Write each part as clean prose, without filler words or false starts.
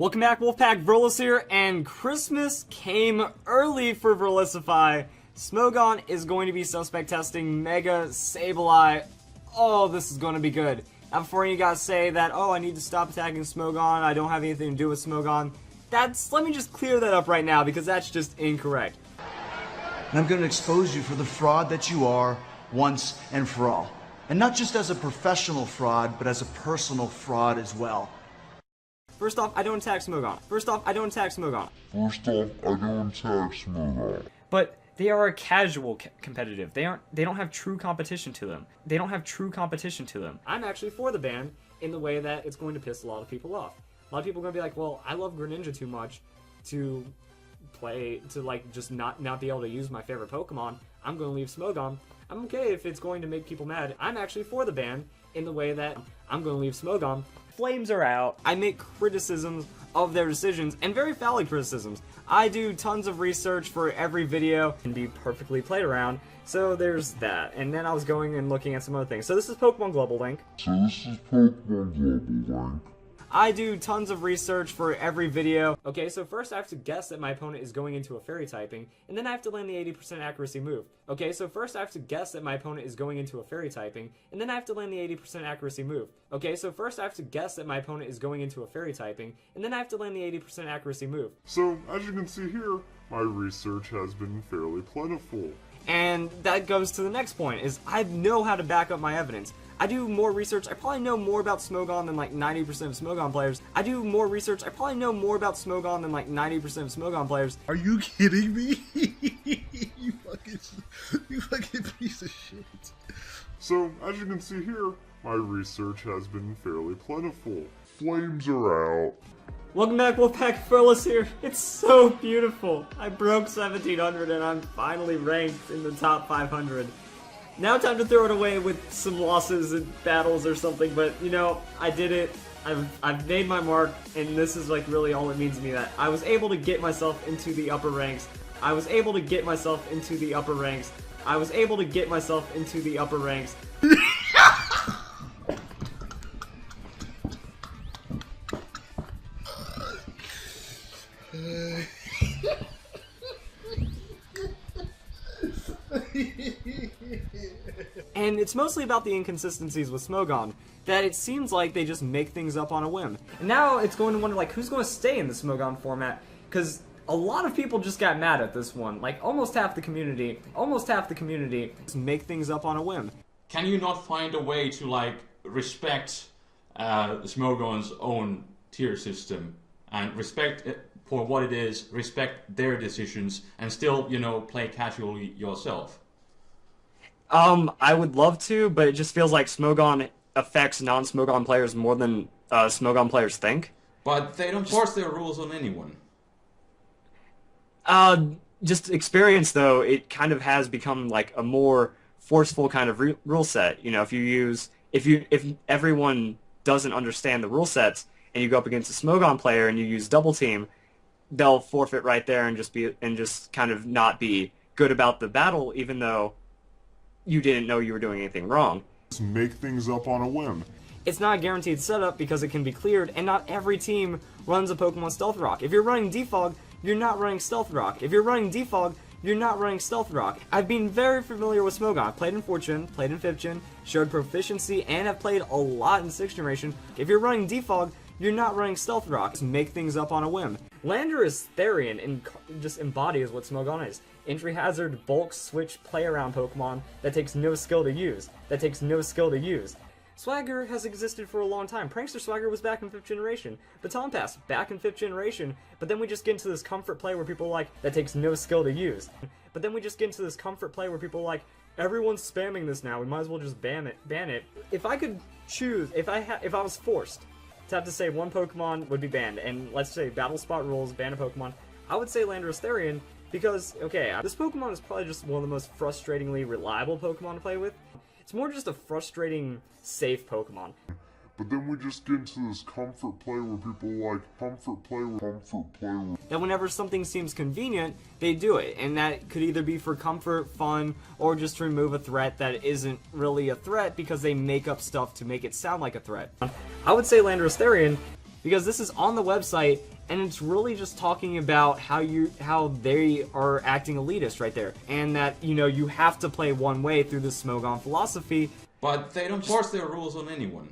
Welcome back, Wolfpack. Verlis here, and Christmas came early for Verlisify. Smogon is going to be suspect testing Mega Sableye. Oh, this is going to be good. Now, before you guys say that, oh, I need to stop attacking Smogon, I don't have anything to do with Smogon, let me just clear that up right now, because that's just incorrect. And I'm going to expose you for the fraud that you are once and for all. And not just as a professional fraud, but as a personal fraud as well. First off, I don't attack Smogon. But they are a casual competitive. They don't have true competition to them. I'm actually for the ban in the way that it's going to piss a lot of people off. A lot of people are going to be like, well, I love Greninja too much to just not be able to use my favorite Pokemon. I'm going to leave Smogon. I'm okay if it's going to make people mad. I'm actually for the ban in the way that I'm going to leave Smogon. Flames are out. I make criticisms of their decisions, and very valid criticisms. I do tons of research for every video and be perfectly played around, so there's that. And then I was going and looking at some other things. So this is Pokemon Global Link. I do tons of research for every video. Okay, so first I have to guess that my opponent is going into a fairy typing, and then I have to land the 80% accuracy move. Okay, so first I have to guess that my opponent is going into a fairy typing, and then I have to land the 80% accuracy move. Okay, so first I have to guess that my opponent is going into a fairy typing, and then I have to land the 80% accuracy move. So, as you can see here, my research has been fairly plentiful. And that goes to the next point, is I know how to back up my evidence. I do more research. I probably know more about Smogon than like 90% of Smogon players. I probably know more about Smogon than like 90% of Smogon players. Are you kidding me? you fucking piece of shit. So, as you can see here, my research has been fairly plentiful. Flames are out. Welcome back, Wolfpack. Verlis here. It's so beautiful. I broke 1700 and I'm finally ranked in the top 500. Now time to throw it away with some losses and battles or something, but you know, I did it. I've made my mark, and this is like really all it means to me, that I was able to get myself into the upper ranks. And it's mostly about the inconsistencies with Smogon, that it seems like they just make things up on a whim. And now it's going to wonder, like, who's going to stay in the Smogon format? Because a lot of people just got mad at this one. Like, almost half the community just make things up on a whim. Can you not find a way to, like, respect Smogon's own tier system and respect it for what it is, respect their decisions, and still, you know, play casually yourself? I would love to, but it just feels like Smogon affects non-Smogon players more than Smogon players think. But they don't force their rules on anyone. Just experience, though, it kind of has become like a more forceful kind of rule set. You know, if everyone doesn't understand the rule sets and you go up against a Smogon player and you use double team, they'll forfeit right there and just kind of not be good about the battle, even though you didn't know you were doing anything wrong. Just make things up on a whim. It's not a guaranteed setup because it can be cleared, and not every team runs a Pokemon Stealth Rock. If you're running Defog, you're not running Stealth Rock. I've been very familiar with Smogon. I've played in 4th Gen, played in 5th Gen, showed proficiency, and have played a lot in 6th Generation. If you're running Defog, you're not running Stealth Rock. Just make things up on a whim. Landorus Therian just embodies what Smogon is. Entry hazard, bulk, switch, play around Pokemon that takes no skill to use. Swagger has existed for a long time. Prankster Swagger was back in 5th Generation. Baton Pass, back in 5th Generation. But then we just get into this comfort play where people are like, that takes no skill to use. Everyone's spamming this now, we might as well just ban it. If I could choose, if I was forced to have to say one Pokemon would be banned, and let's say battle spot rules, ban a Pokemon, I would say Landorus Therian, because, okay, this Pokemon is probably just one of the most frustratingly reliable Pokemon to play with. It's more just a frustrating, safe Pokemon. But then we just get into this comfort play where people like comfort play. That whenever something seems convenient, they do it. And that could either be for comfort, fun, or just to remove a threat that isn't really a threat because they make up stuff to make it sound like a threat. I would say Landorus Therian because this is on the website, and it's really just talking about how they are acting elitist right there, and that, you know, you have to play one way through the Smogon philosophy. But they don't force their rules on anyone.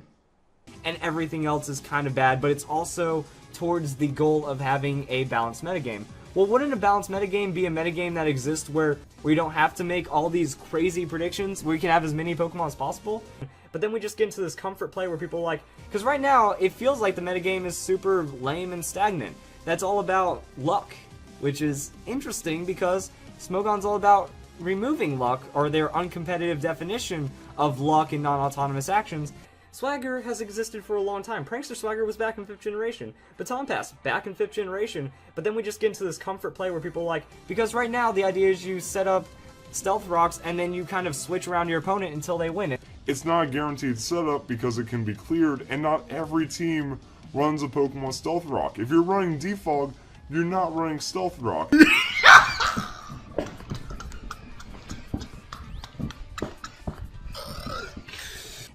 And everything else is kind of bad, but it's also towards the goal of having a balanced metagame. Well, wouldn't a balanced metagame be a metagame that exists where we don't have to make all these crazy predictions, where we can have as many Pokemon as possible? But then we just get into this comfort play where people are like, because right now it feels like the metagame is super lame and stagnant. That's all about luck, which is interesting because Smogon's all about removing luck, or their uncompetitive definition of luck and non-autonomous actions. Swagger has existed for a long time. Prankster Swagger was back in 5th generation. Baton Pass, back in 5th generation. But then we just get into this comfort play where people are like, because right now the idea is you set up stealth rocks and then you kind of switch around your opponent until they win it. It's not a guaranteed setup because it can be cleared, and not every team runs a Pokemon Stealth Rock. If you're running Defog, you're not running Stealth Rock.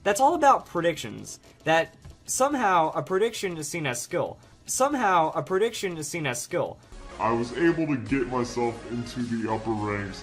That's all about predictions. That somehow a prediction is seen as skill. Somehow a prediction is seen as skill. I was able to get myself into the upper ranks